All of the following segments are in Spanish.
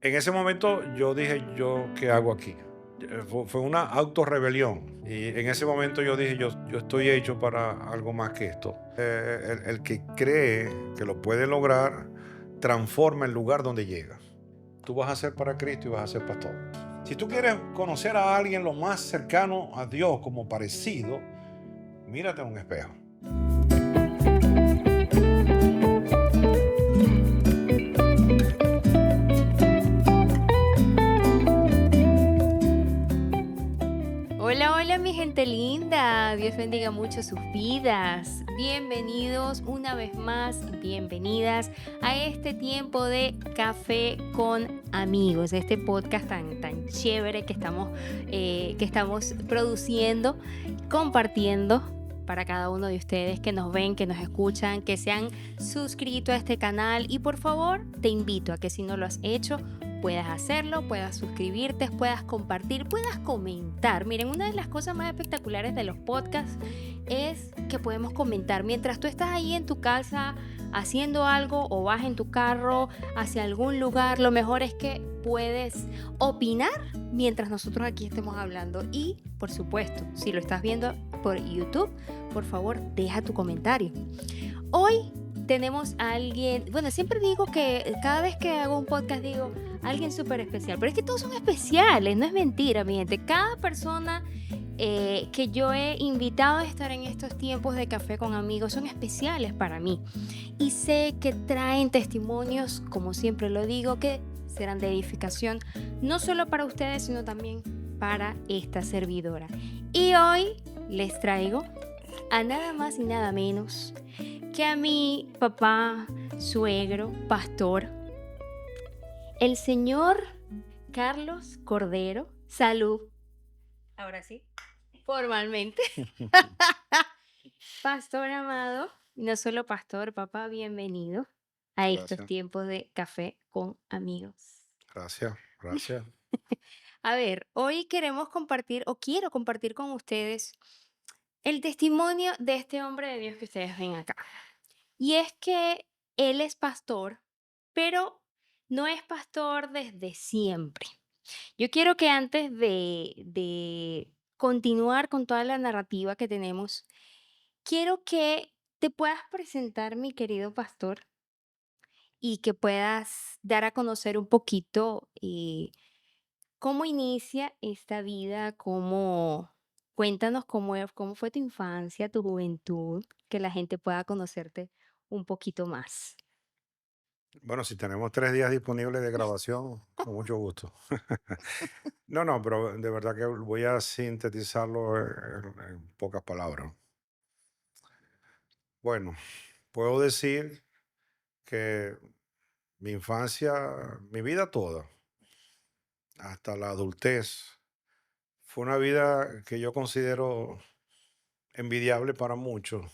En ese momento yo dije, ¿yo qué hago aquí? Fue una autorrebelión. Y en ese momento yo dije, yo estoy hecho para algo más que esto. El que cree que lo puede lograr, transforma el lugar donde llega. Tú vas a ser para Cristo y vas a ser pastor. Si tú quieres conocer a alguien lo más cercano a Dios como parecido, mírate en un espejo. Hola, hola mi gente linda, Dios bendiga mucho sus vidas. Bienvenidos una vez más, bienvenidas a este tiempo de café con amigos, este podcast tan chévere que estamos produciendo, compartiendo para cada uno de ustedes que nos ven, que nos escuchan, que se han suscrito a este canal y por favor te invito a que si no lo has hecho, puedas hacerlo, puedas suscribirte, puedas compartir, puedas comentar. Miren, una de las cosas más espectaculares de los podcasts es que podemos comentar. Mientras tú estás ahí en tu casa haciendo algo o vas en tu carro hacia algún lugar, lo mejor es que puedes opinar mientras nosotros aquí estemos hablando. Y, por supuesto, si lo estás viendo por YouTube, por favor, deja tu comentario. Hoy tenemos a alguien, bueno, siempre digo que cada vez que hago un podcast digo alguien súper especial, pero es que todos son especiales, no es mentira, mi gente. Cada persona que yo he invitado a estar en estos tiempos de café con amigos son especiales para mí. Y sé que traen testimonios, como siempre lo digo, que serán de edificación, no solo para ustedes, sino también para esta servidora. Y hoy les traigo a nada más y nada menos que a mi papá, suegro, pastor, el señor Carlos Cordero. Salud. Ahora sí, formalmente. Pastor amado, no solo pastor, papá, bienvenido a estos Gracias, tiempos de café con amigos. gracias, gracias. A ver, hoy queremos compartir o quiero compartir con ustedes el testimonio de este hombre de Dios que ustedes ven acá. Y es que él es pastor, pero no es pastor desde siempre. Yo quiero que antes de continuar con toda la narrativa que tenemos, quiero que te puedas presentar, mi querido pastor, y que puedas dar a conocer un poquito cómo inicia esta vida, cuéntanos cómo fue tu infancia, tu juventud, que la gente pueda conocerte un poquito más. Bueno, si tenemos 3 días disponibles de grabación, con mucho gusto. No, no, pero de verdad que voy a sintetizarlo en pocas palabras. Bueno, puedo decir que mi infancia, mi vida toda, hasta la adultez, fue una vida que yo considero envidiable para muchos.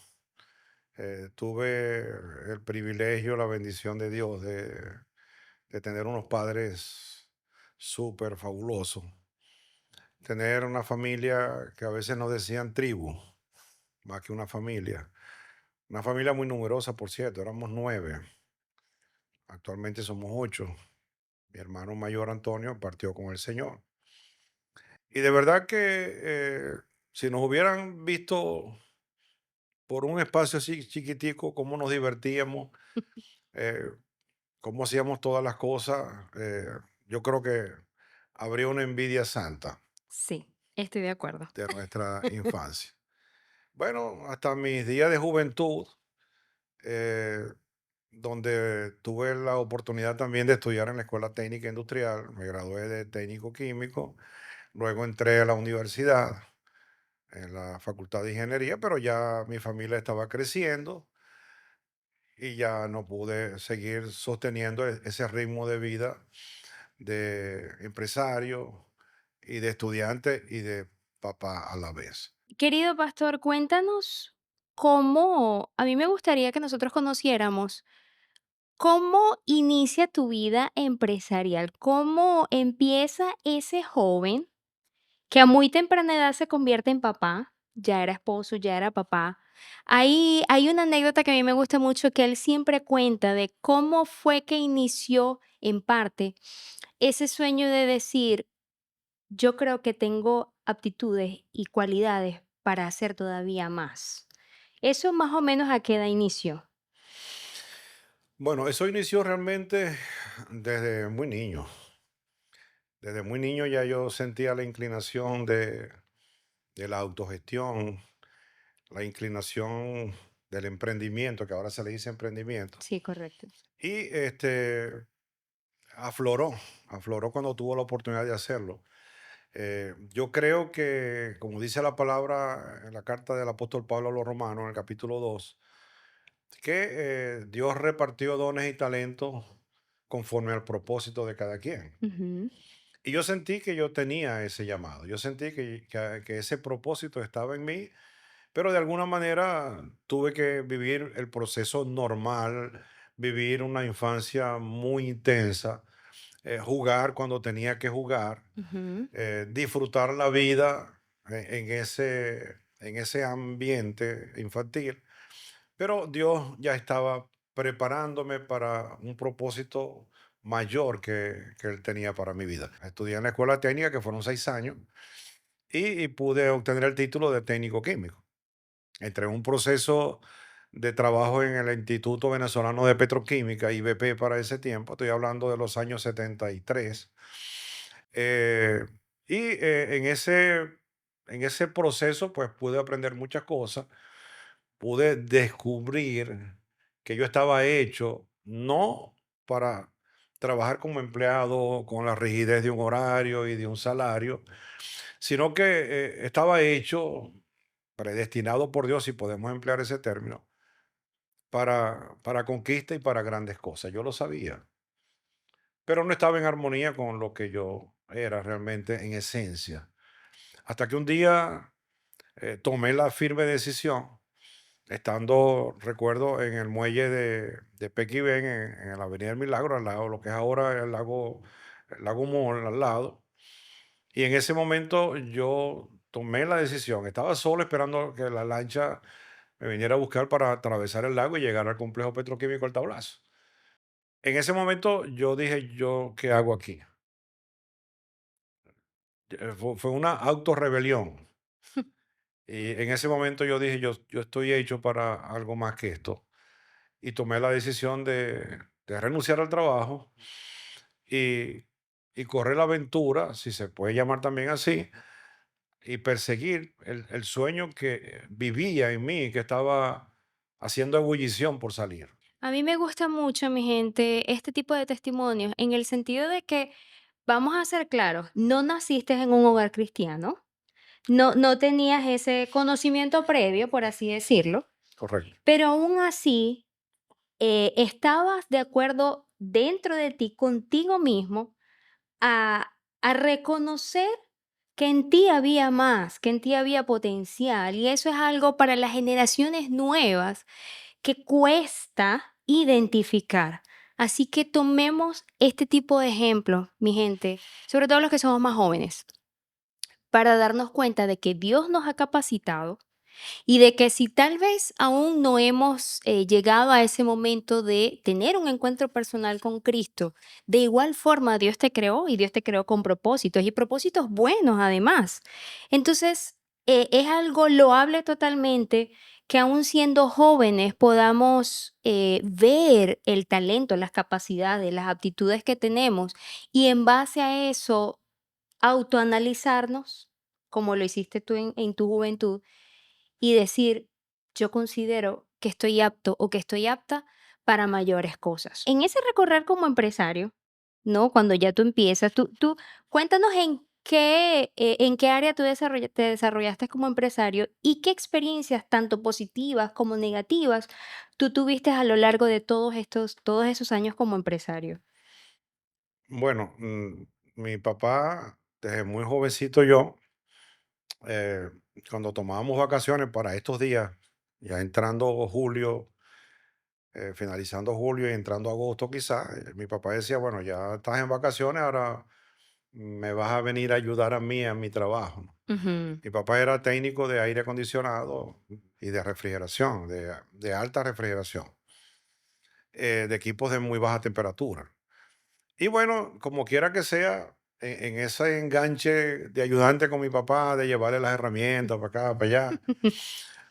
Tuve el privilegio, la bendición de Dios de tener unos padres súper fabulosos. Tener una familia que a veces nos decían tribu, más que una familia. Una familia muy numerosa, por cierto, éramos 9, actualmente somos 8. Mi hermano mayor Antonio partió con el Señor. Y de verdad que si nos hubieran visto por un espacio así chiquitico, cómo nos divertíamos, eh, cómo hacíamos todas las cosas, yo creo que habría una envidia santa Sí, estoy de acuerdo. de nuestra infancia. Bueno, hasta mis días de juventud, eh, donde tuve la oportunidad también de estudiar en la Escuela Técnica Industrial, me gradué de técnico químico, luego entré a la universidad, en la Facultad de Ingeniería, pero ya mi familia estaba creciendo y ya no pude seguir sosteniendo ese ritmo de vida de empresario y de estudiante y de papá a la vez. Querido pastor, cuéntanos cómo, a mí me gustaría que nosotros conociéramos cómo inicia tu vida empresarial, cómo empieza ese joven que a muy temprana edad se convierte en papá, ya era esposo, ya era papá. Hay una anécdota que a mí me gusta mucho que él siempre cuenta de cómo fue que inició en parte ese sueño de decir, yo creo que tengo aptitudes y cualidades para hacer todavía más. Eso más o menos a qué da inicio. Bueno, eso inició realmente desde muy niño. Desde muy niño ya yo sentía la inclinación de la autogestión, la inclinación del emprendimiento, que ahora se le dice emprendimiento. Sí, correcto. Y afloró, afloró cuando tuvo la oportunidad de hacerlo. Yo creo que, como dice la palabra en la carta del apóstol Pablo a los Romanos, en el capítulo 2, que Dios repartió dones y talentos conforme al propósito de cada quien. Ujú, Y yo sentí que yo tenía ese llamado, yo sentí que ese propósito estaba en mí, pero de alguna manera tuve que vivir el proceso normal, vivir una infancia muy intensa, jugar cuando tenía que jugar, ujú, disfrutar la vida en ese ambiente infantil, pero Dios ya estaba preparándome para un propósito mayor que Él tenía para mi vida. Estudié en la escuela técnica, que fueron 6 años, y pude obtener el título de técnico químico. Entré en un proceso de trabajo en el Instituto Venezolano de Petroquímica, IBP para ese tiempo, estoy hablando de los años 73. Eh, en ese proceso, pues pude aprender muchas cosas, pude descubrir que yo estaba hecho no para trabajar como empleado con la rigidez de un horario y de un salario, sino que estaba hecho, predestinado por Dios, si podemos emplear ese término, para conquista y para grandes cosas. Yo lo sabía, pero no estaba en armonía con lo que yo era realmente en esencia. Hasta que un día tomé la firme decisión, estando, recuerdo, en el muelle de Pequibén, en la Avenida del Milagro, al lado, lo que es ahora el lago Mall, al lado. Y en ese momento yo tomé la decisión. Estaba solo esperando que la lancha me viniera a buscar para atravesar el lago y llegar al complejo petroquímico El Tablazo. En ese momento yo dije, ¿yo qué hago aquí? Fue una autorrebelión. Y en ese momento yo dije, yo estoy hecho para algo más que esto. Y tomé la decisión de renunciar al trabajo y, y correr la aventura, si se puede llamar también así, y perseguir el sueño que vivía en mí, que estaba haciendo ebullición por salir. A mí me gusta mucho, mi gente, este tipo de testimonios, en el sentido de que, vamos a ser claros, no naciste en un hogar cristiano, no tenías ese conocimiento previo, por así decirlo, Correcto. pero aún así, estabas de acuerdo dentro de ti, contigo mismo, a reconocer que en ti había más, que en ti había potencial, y eso es algo para las generaciones nuevas que cuesta identificar. Así que tomemos este tipo de ejemplos, mi gente, sobre todo los que somos más jóvenes, para darnos cuenta de que Dios nos ha capacitado y de que si tal vez aún no hemos llegado a ese momento de tener un encuentro personal con Cristo, de igual forma Dios te creó y Dios te creó con propósitos y propósitos buenos además. Entonces, es algo loable totalmente que aún siendo jóvenes podamos ver el talento, las capacidades, las aptitudes que tenemos y en base a eso autoanalizarnos, como lo hiciste tú en tu juventud y decir, yo considero que estoy apto o que estoy apta para mayores cosas. En ese recorrer como empresario, ¿no? Cuando ya tú empiezas, tú cuéntanos en qué área tú te desarrollaste como empresario y qué experiencias, tanto positivas como negativas, tú tuviste a lo largo de todos esos años como empresario. Bueno, mi papá, desde muy jovencito yo, eh, cuando tomábamos vacaciones para estos días, ya entrando julio, finalizando julio y entrando agosto quizás, mi papá decía, bueno, ya estás en vacaciones, ahora me vas a venir a ayudar a mí a mi trabajo, ¿no? Ujú. Mi papá era técnico de aire acondicionado y de refrigeración, de alta refrigeración, de equipos de muy baja temperatura. Y bueno, como quiera que sea, en ese enganche de ayudante con mi papá, de llevarle las herramientas para acá, para allá,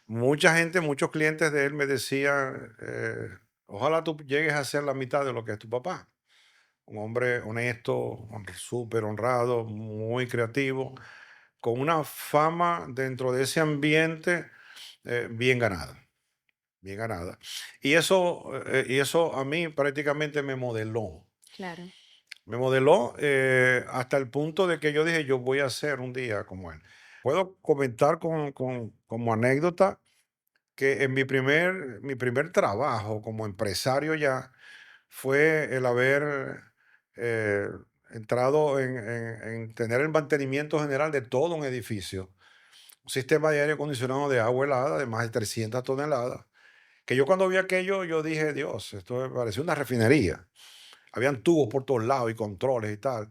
mucha gente, muchos clientes de él me decían, ojalá tú llegues a ser la mitad de lo que es tu papá. Un hombre honesto, súper honrado, muy creativo, con una fama dentro de ese ambiente bien ganada, bien ganada. Y eso a mí prácticamente Claro. me modeló hasta el punto de que yo dije, yo voy a ser un día como él. Puedo comentar como anécdota que en mi primer trabajo como empresario ya fue el haber eh, entrado en tener el mantenimiento general de todo un edificio, un sistema de aire acondicionado de agua helada de más de 300 toneladas, que yo cuando vi aquello, yo dije, Dios, esto me pareció una refinería. Habían tubos por todos lados y controles y tal.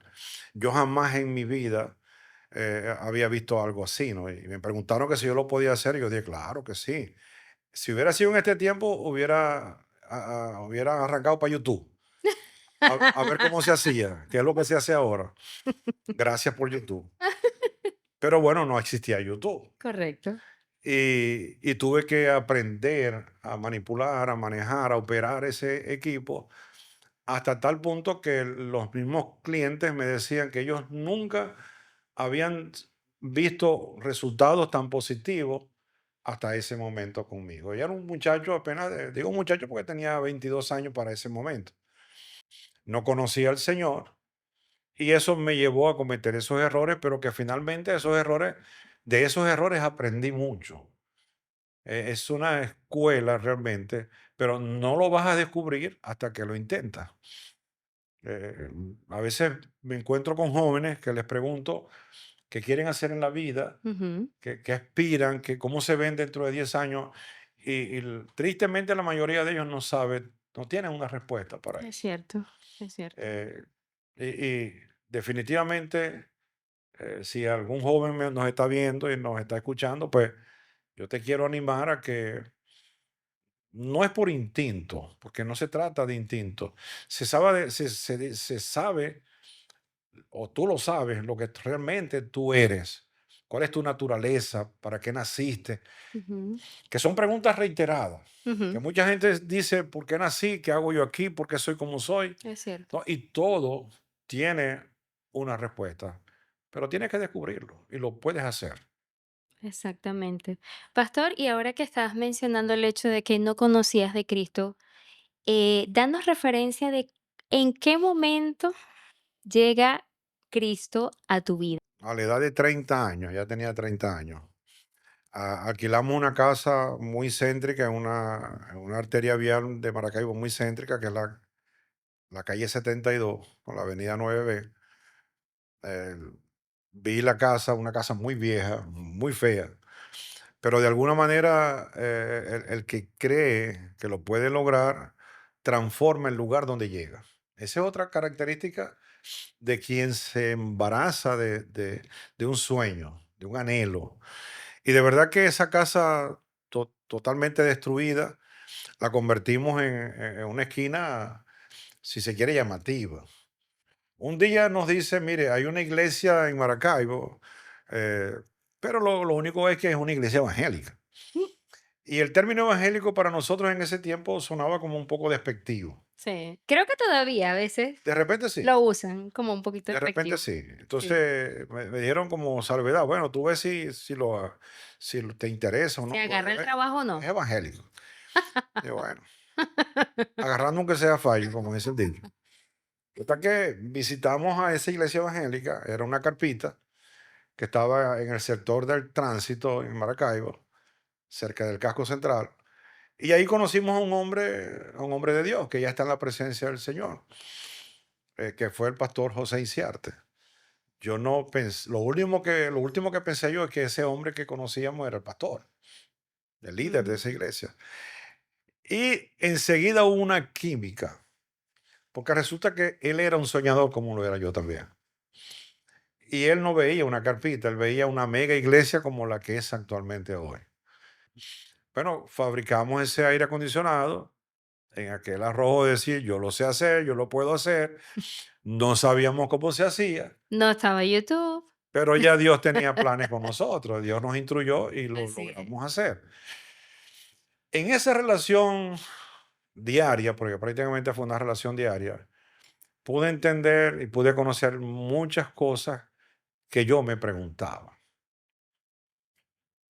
Yo jamás en mi vida había visto algo así, ¿no? Y me preguntaron que si yo lo podía hacer, y yo dije, claro que sí. Si hubiera sido en este tiempo, hubiera arrancado para YouTube a ver cómo se hacía, qué es lo que se hace ahora. Gracias por YouTube. Pero bueno, no existía YouTube. Correcto. Y tuve que aprender a manipular, a manejar, a operar ese equipo hasta tal punto que los mismos clientes me decían que ellos nunca habían visto resultados tan positivos hasta ese momento conmigo. Yo era un muchacho apenas, digo muchacho porque tenía 22 años para ese momento. No conocía al Señor y eso me llevó a cometer esos errores, pero que finalmente de esos errores aprendí mucho. Es una escuela realmente, pero no lo vas a descubrir hasta que lo intentas. A veces me encuentro con jóvenes que les pregunto qué quieren hacer en la vida, Ujú. qué aspiran, cómo se ven dentro de 10 años. Y tristemente la mayoría de ellos no sabe, no tienen una respuesta para Es eso. cierto, es cierto. Eh, y definitivamente, si algún joven nos está viendo y nos está escuchando, pues yo te quiero animar a que no es por instinto, porque no se trata de instinto. Se sabe o tú lo sabes, lo que realmente tú eres, cuál es tu naturaleza, para qué naciste, Ujú, que son preguntas reiteradas, que ujú. mucha gente dice, ¿por qué nací? ¿Qué hago yo aquí? ¿Por qué soy como soy? Es cierto. ¿No? Y todo tiene una respuesta, pero tienes que descubrirlo y lo puedes hacer. Exactamente. Pastor, y ahora que estabas mencionando el hecho de que no conocías de Cristo, danos referencia de en qué momento llega Cristo a tu vida. A la edad de 30 años, ya tenía 30 años, alquilamos una casa muy céntrica en una arteria vial de Maracaibo muy céntrica, que es la calle 72 con la avenida 9B. Eh, Vi la casa, una casa muy vieja, muy fea, pero de alguna manera el que cree que lo puede lograr transforma el lugar donde llega. Esa es otra característica de quien se embaraza de un sueño, de un anhelo. Y de verdad que esa casa totalmente destruida la convertimos en una esquina, si se quiere, llamativa. Un día nos dice, mire, hay una iglesia en Maracaibo, eh, pero lo único es que es una iglesia evangélica. Mm, Y el término evangélico para nosotros en ese tiempo sonaba como un poco despectivo. sí, creo que todavía a veces De repente sí, lo usan como un poquito de repente despectivo. sí. Sí. Entonces me dijeron como salvedad, bueno, tú ves si te interesa o Si no. Pues, agarra el trabajo o es no. evangélico. Y bueno, agarrando aunque sea fallo, como dice el dicho. Hasta que visitamos a esa iglesia evangélica, era una carpita que estaba en el sector del tránsito en Maracaibo, cerca del casco central. Y ahí conocimos a un hombre de Dios que ya está en la presencia del Señor, que fue el pastor José Inciarte. Yo no pensé, lo último que pensé yo es que ese hombre que conocíamos era el pastor, el líder de Ujú. esa iglesia. Y enseguida hubo una química, porque resulta que él era un soñador como lo era yo también. y él no veía una carpita, él veía una mega iglesia como la que es actualmente hoy. Bueno, fabricamos ese aire acondicionado en aquel arrojo de decir, yo lo sé hacer, yo lo puedo hacer. No sabíamos cómo se hacía, No estaba YouTube. pero ya Dios tenía planes con nosotros. Dios nos instruyó y lo Así es. logramos hacer. En esa relación diaria, porque prácticamente fue una relación diaria, pude entender y pude conocer muchas cosas que yo me preguntaba.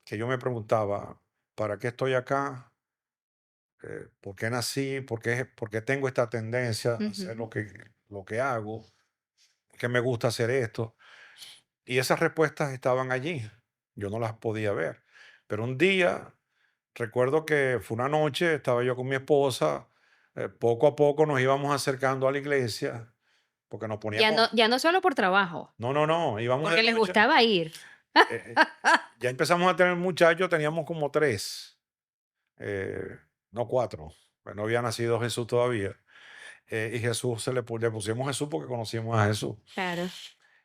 Que yo me preguntaba, ¿para qué estoy acá? ¿Por qué nací? Por qué tengo esta tendencia a hacer Ujú. lo que hago? ¿Por qué me gusta hacer esto? Y esas respuestas estaban allí. Yo no las podía ver. Pero un día, recuerdo que fue una noche, estaba yo con mi esposa, poco a poco nos íbamos acercando a la iglesia, porque nos poníamos, Ya no solo por trabajo, no, no, no, íbamos de porque les noche. gustaba ir. Ya empezamos a tener muchachos, teníamos como tres, eh, no cuatro, pues no había nacido Jesús todavía. Y Jesús le pusimos Jesús porque conocíamos a Jesús. Claro.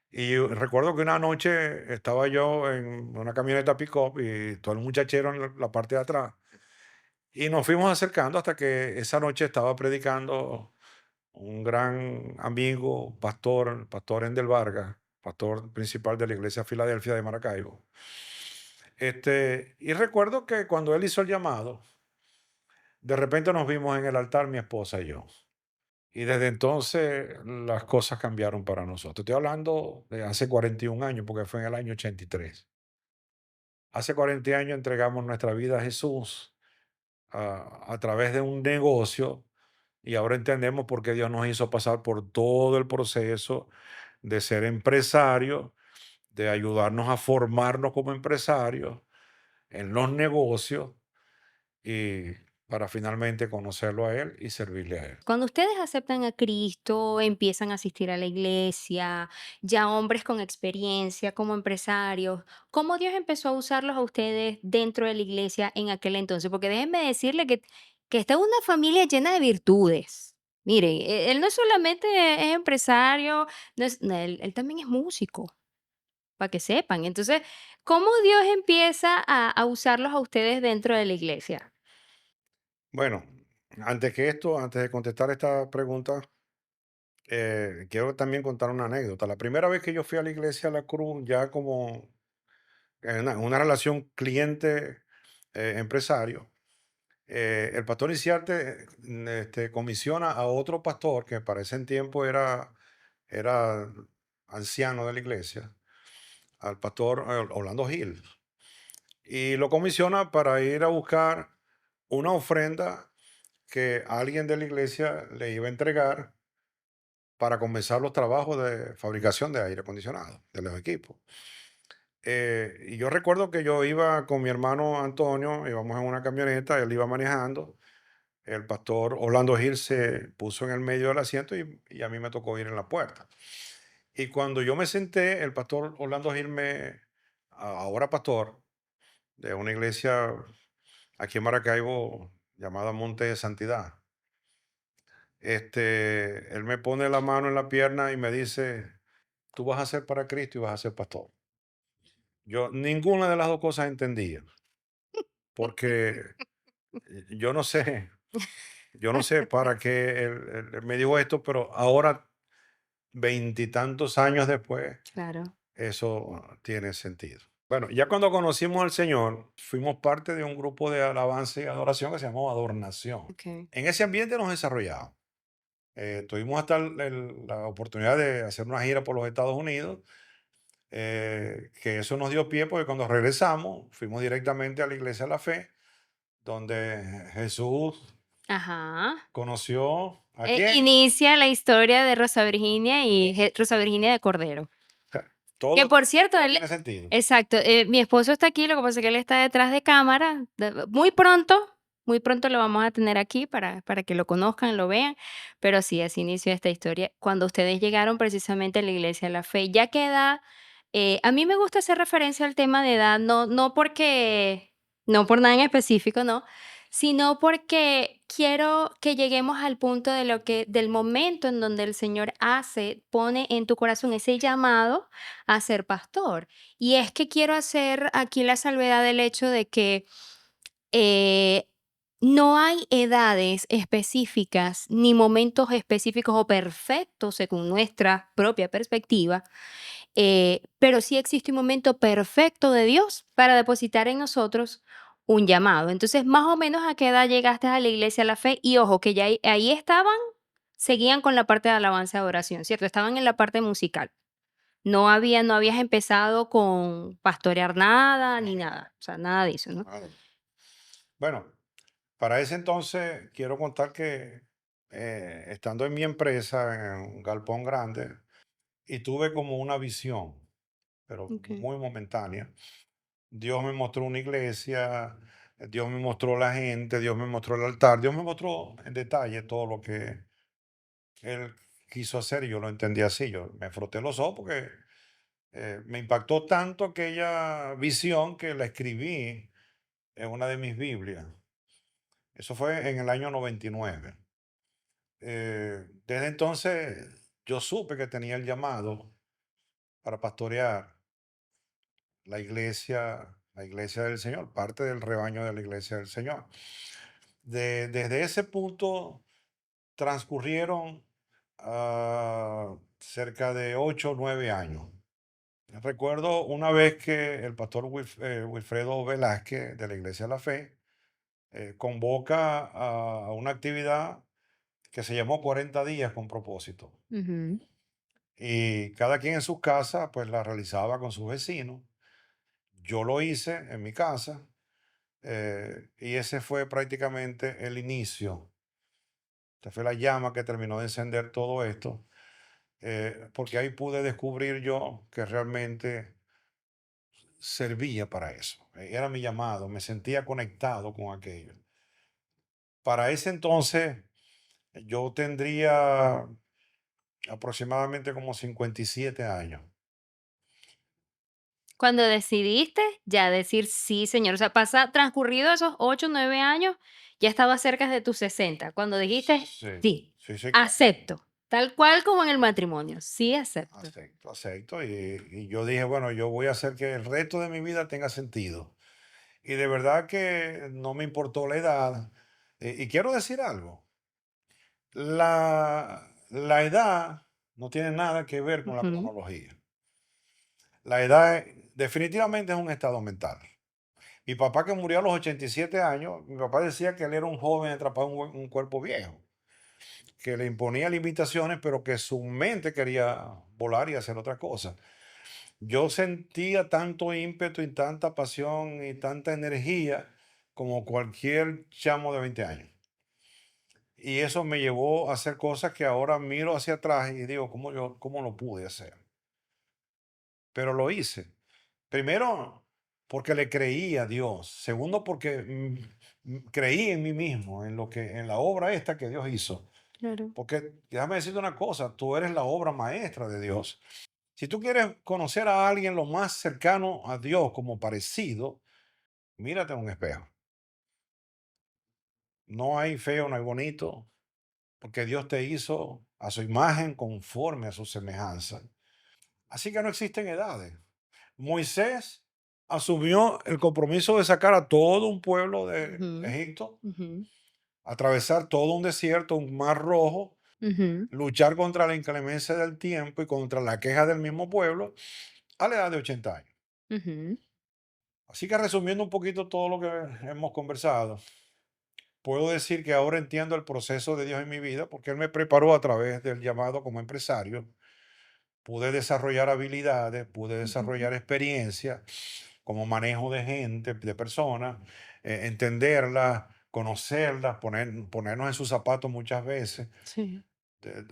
Y recuerdo que una noche estaba yo en una camioneta pick-up y todo el muchachero en la parte de atrás. Y nos fuimos acercando hasta que esa noche estaba predicando un gran amigo, pastor, pastor Endel Vargas, pastor principal de la iglesia Filadelfia de Maracaibo. Y recuerdo que cuando él hizo el llamado, de repente nos vimos en el altar mi esposa y yo. Y desde entonces las cosas cambiaron para nosotros. Estoy hablando de hace 41 años, porque fue en el año 83. Hace 40 años entregamos nuestra vida a Jesús a través de un negocio y ahora entendemos por qué Dios nos hizo pasar por todo el proceso de ser empresarios, de ayudarnos a formarnos como empresarios en los negocios y para finalmente conocerlo a Él y servirle a Él. Cuando ustedes aceptan a Cristo, empiezan a asistir a la iglesia, ya hombres con experiencia como empresarios, ¿cómo Dios empezó a usarlos a ustedes dentro de la iglesia en aquel entonces? Porque déjenme decirle que esta es una familia llena de virtudes. Mire, él no solamente es empresario, no, él también es músico, para que sepan. Entonces, ¿cómo Dios empieza a usarlos a ustedes dentro de la iglesia? Bueno, antes de contestar esta pregunta, quiero también contar una anécdota. La primera vez que yo fui a la iglesia La Cruz, ya como en una relación cliente-empresario, el pastor Iciarte comisiona a otro pastor que para ese tiempo era anciano de la iglesia, al pastor Orlando Gil, y lo comisiona para ir a buscar una ofrenda que alguien de la iglesia le iba a entregar para comenzar los trabajos de fabricación de aire acondicionado, de los equipos. Y yo recuerdo que yo iba con mi hermano Antonio, íbamos en una camioneta, él iba manejando, el pastor Orlando Gil se puso en el medio del asiento y a mí me tocó ir en la puerta. Y cuando yo me senté, el pastor Orlando Gil ahora pastor de una iglesia aquí en Maracaibo llamada Monte de Santidad, él me pone la mano en la pierna y me dice, tú vas a ser para Cristo y vas a ser pastor. Yo ninguna de las dos cosas entendía, porque yo no sé, yo no sé para qué él me dijo esto, pero ahora, veintitantos años después, Claro. eso tiene sentido. Bueno, ya cuando conocimos al Señor, fuimos parte de un grupo de alabanza y adoración que se llamaba Adornación. Ok. En ese ambiente nos desarrollamos. Tuvimos hasta la oportunidad de hacer una gira por los Estados Unidos, que eso nos dio pie porque cuando regresamos fuimos directamente a la Iglesia de la Fe, donde Jesús Ajá. conoció a quién. Inicia la historia de Rosa Virginia y Rosa Virginia de Cordero. Que Todo, por cierto, todo él, tiene sentido. exacto, mi esposo está aquí, lo que pasa es que él está detrás de cámara. Muy pronto lo vamos a tener aquí para que lo conozcan, lo vean. Pero sí, así inició esta historia. Cuando ustedes llegaron precisamente a la Iglesia de la Fe, ya que edad, a mí me gusta hacer referencia al tema de edad, no por nada en específico, no, sino porque quiero que lleguemos al punto de lo que del momento en donde el Señor pone en tu corazón ese llamado a ser pastor. Y es que quiero hacer aquí la salvedad del hecho de que eh, no hay edades específicas ni momentos específicos o perfectos según nuestra propia perspectiva, pero sí existe un momento perfecto de Dios para depositar en nosotros un llamado. Entonces, más o menos, ¿a qué edad llegaste a la iglesia, a la fe? Y ojo, que ya ahí estaban, seguían con la parte de alabanza de oración, ¿cierto? Estaban en la parte musical. No habías empezado con pastorear nada ni nada, o sea, nada de eso, ¿no? Nada. Bueno, para ese entonces quiero contar que estando en mi empresa, en un galpón grande, y tuve como una visión, pero Okey. muy momentánea. Dios me mostró una iglesia, Dios me mostró la gente, Dios me mostró el altar, Dios me mostró en detalle todo lo que Él quiso hacer y yo lo entendí así. Yo me froté los ojos porque me impactó tanto aquella visión que la escribí en una de mis Biblias. Eso fue en el año 99. Desde entonces yo supe que tenía el llamado para pastorear la iglesia del Señor, parte del rebaño de la iglesia del Señor. Desde ese punto transcurrieron cerca de 8 o 9 años. Recuerdo una vez que el pastor Wilfredo Velázquez de la Iglesia de la Fe convoca a una actividad que se llamó 40 días con propósito. Ujú. Y cada quien en su casa pues la realizaba con sus vecinos. Yo lo hice en mi casa y ese fue prácticamente el inicio. Esta fue la llama que terminó de encender todo esto, porque ahí pude descubrir yo que realmente servía para eso. Era mi llamado, me sentía conectado con aquello. Para ese entonces yo tendría aproximadamente como 57 años. Cuando decidiste ya decir: "Sí, señor", o sea, transcurrido esos 8 9 años, ya estabas cerca de tus 60 cuando dijiste: Sí, "Sí, sí, sí, claro. acepto", tal cual como en el matrimonio, sí acepto. Acepto, acepto. Y yo dije, bueno, yo voy a hacer que el resto de mi vida tenga sentido. Y de verdad que no me importó la edad. Y quiero decir algo, la edad no tiene nada que ver con la Ujú, cronología. La edad definitivamente es un estado mental. Mi papá que murió a los 87 años, mi papá decía que él era un joven atrapado en un cuerpo viejo, que le imponía limitaciones, pero que su mente quería volar y hacer otra cosa. Yo sentía tanto ímpetu y tanta pasión y tanta energía como cualquier chamo de 20 años. Y eso me llevó a hacer cosas que ahora miro hacia atrás y digo, cómo lo pude hacer? Pero lo hice. Primero, porque le creí a Dios. Segundo, porque creí en mí mismo, en la obra esta que Dios hizo. claro. Porque déjame decirte una cosa, tú eres la obra maestra de Dios. Si tú quieres conocer a alguien lo más cercano a Dios como parecido, mírate en un espejo. No hay feo, no hay bonito, porque Dios te hizo a su imagen conforme a su semejanza. Así que no existen edades. Moisés asumió el compromiso de sacar a todo un pueblo de Ujú, Egipto, ujú, atravesar todo un desierto, un mar rojo, ujú, luchar contra la inclemencia del tiempo y contra la queja del mismo pueblo a la edad de 80 años. ujú, Así que resumiendo un poquito todo lo que hemos conversado, puedo decir que ahora entiendo el proceso de Dios en mi vida porque Él me preparó a través del llamado como empresario. Pude desarrollar habilidades, pude ujú. desarrollar experiencia como manejo de gente, de personas, entenderlas, conocerlas, ponernos en sus zapatos muchas veces. Sí,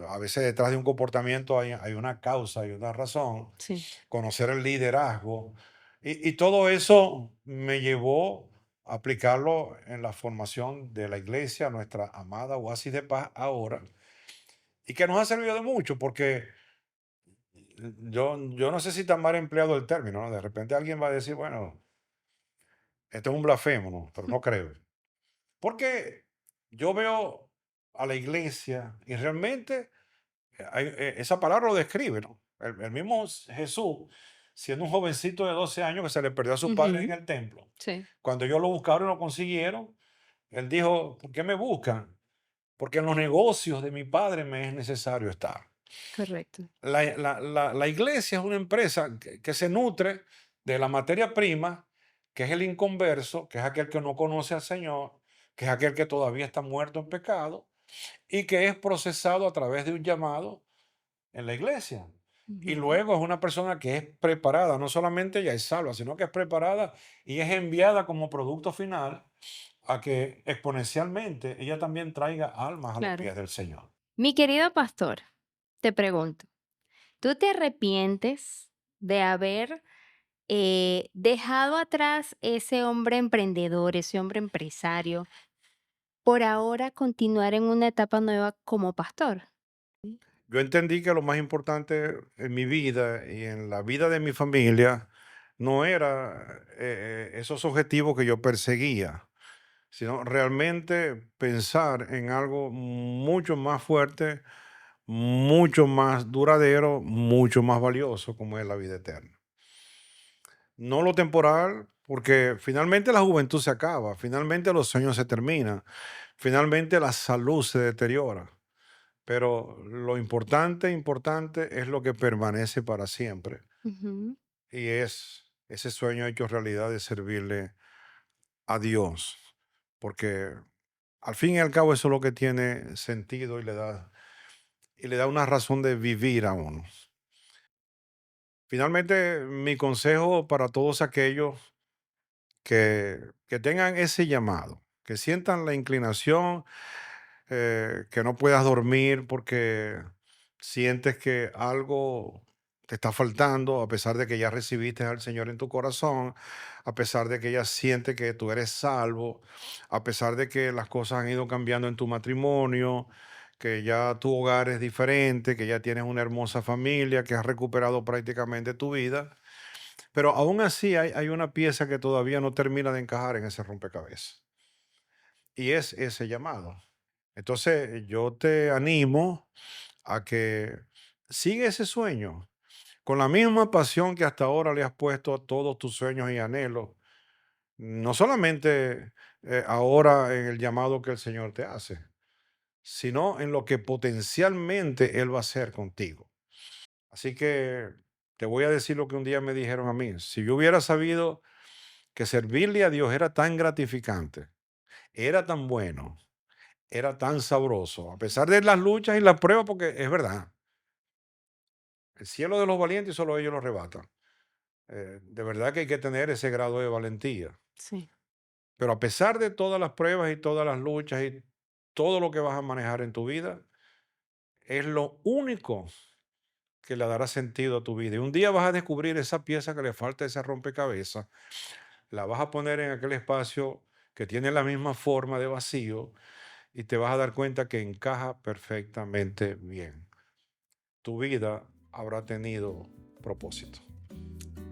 A veces detrás de un comportamiento hay una causa, hay una razón. sí. Conocer el liderazgo. Y todo eso me llevó a aplicarlo en la formación de la iglesia, nuestra amada Oasis de Paz ahora, y que nos ha servido de mucho porque yo no sé si está mal empleado el término, ¿no? De repente alguien va a decir, bueno, esto es un blasfemo, ¿no? Pero no creo. ¿Por qué? Yo veo a la iglesia y realmente esa palabra lo describe, ¿no? El mismo Jesús, siendo un jovencito de 12 años que se le perdió a sus padres en Ujú, el templo, sí, cuando ellos lo buscaron y lo consiguieron, él dijo, ¿por qué me buscan? Porque en los negocios de mi padre me es necesario estar. correcto. La iglesia es una empresa que se nutre de la materia prima, que es el inconverso, que es aquel que no conoce al Señor, que es aquel que todavía está muerto en pecado y que es procesado a través de un llamado en la iglesia. Y Ujú. luego es una persona que es preparada, no solamente ya es salva, sino que es preparada y es enviada como producto final a que exponencialmente ella también traiga almas a los Claro. pies del Señor. Mi querido pastor, te pregunto, ¿tú te arrepientes de haber dejado atrás ese hombre emprendedor, ese hombre empresario, por ahora continuar en una etapa nueva como pastor? Yo entendí que lo más importante en mi vida y en la vida de mi familia no era esos objetivos que yo perseguía, sino realmente pensar en algo mucho más fuerte, mucho más duradero, mucho más valioso, como es la vida eterna. No lo temporal, porque finalmente la juventud se acaba, finalmente los sueños se terminan, finalmente la salud se deteriora, pero lo importante, importante es lo que permanece para siempre Ujú. y es ese sueño hecho realidad de servirle a Dios, porque al fin y al cabo eso es lo que tiene sentido y le da una razón de vivir a uno. Finalmente, mi consejo para todos aquellos que tengan ese llamado, que sientan la inclinación, que no puedas dormir porque sientes que algo te está faltando, a pesar de que ya recibiste al Señor en tu corazón, a pesar de que ya siente que tú eres salvo, a pesar de que las cosas han ido cambiando en tu matrimonio, que ya tu hogar es diferente, que ya tienes una hermosa familia, que has recuperado prácticamente tu vida, pero aún así hay una pieza que todavía no termina de encajar en ese rompecabezas y es ese llamado. Entonces, yo te animo a que siga ese sueño con la misma pasión que hasta ahora le has puesto a todos tus sueños y anhelos, no solamente ahora en el llamado que el Señor te hace, sino en lo que potencialmente Él va a hacer contigo. Así que te voy a decir lo que un día me dijeron a mí. Si yo hubiera sabido que servirle a Dios era tan gratificante, era tan bueno, era tan sabroso, a pesar de las luchas y las pruebas, porque es verdad, el cielo de los valientes solo ellos lo arrebatan. De verdad que hay que tener ese grado de valentía. Sí. Pero a pesar de todas las pruebas y todas las luchas y todo lo que vas a manejar en tu vida, es lo único que le dará sentido a tu vida. Y un día vas a descubrir esa pieza que le falta a ese rompecabezas, la vas a poner en aquel espacio que tiene la misma forma de vacío y te vas a dar cuenta que encaja perfectamente bien. Tu vida habrá tenido propósito.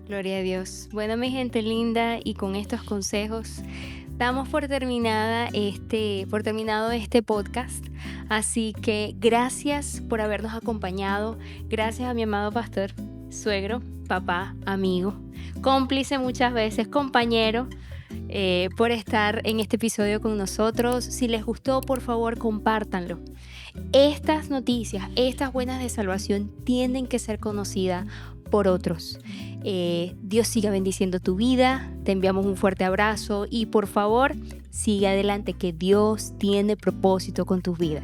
Gloria a Dios. Bueno, mi gente linda, y con estos consejos damos por terminado este podcast. Así que gracias por habernos acompañado. Gracias a mi amado pastor, suegro, papá, amigo, cómplice muchas veces, compañero, por estar en este episodio con nosotros. Si les gustó, por favor, compártanlo. Estas noticias, estas buenas de salvación, tienen que ser conocidas por otros. Dios siga bendiciendo tu vida, te enviamos un fuerte abrazo y por favor, sigue adelante, que Dios tiene propósito con tu vida.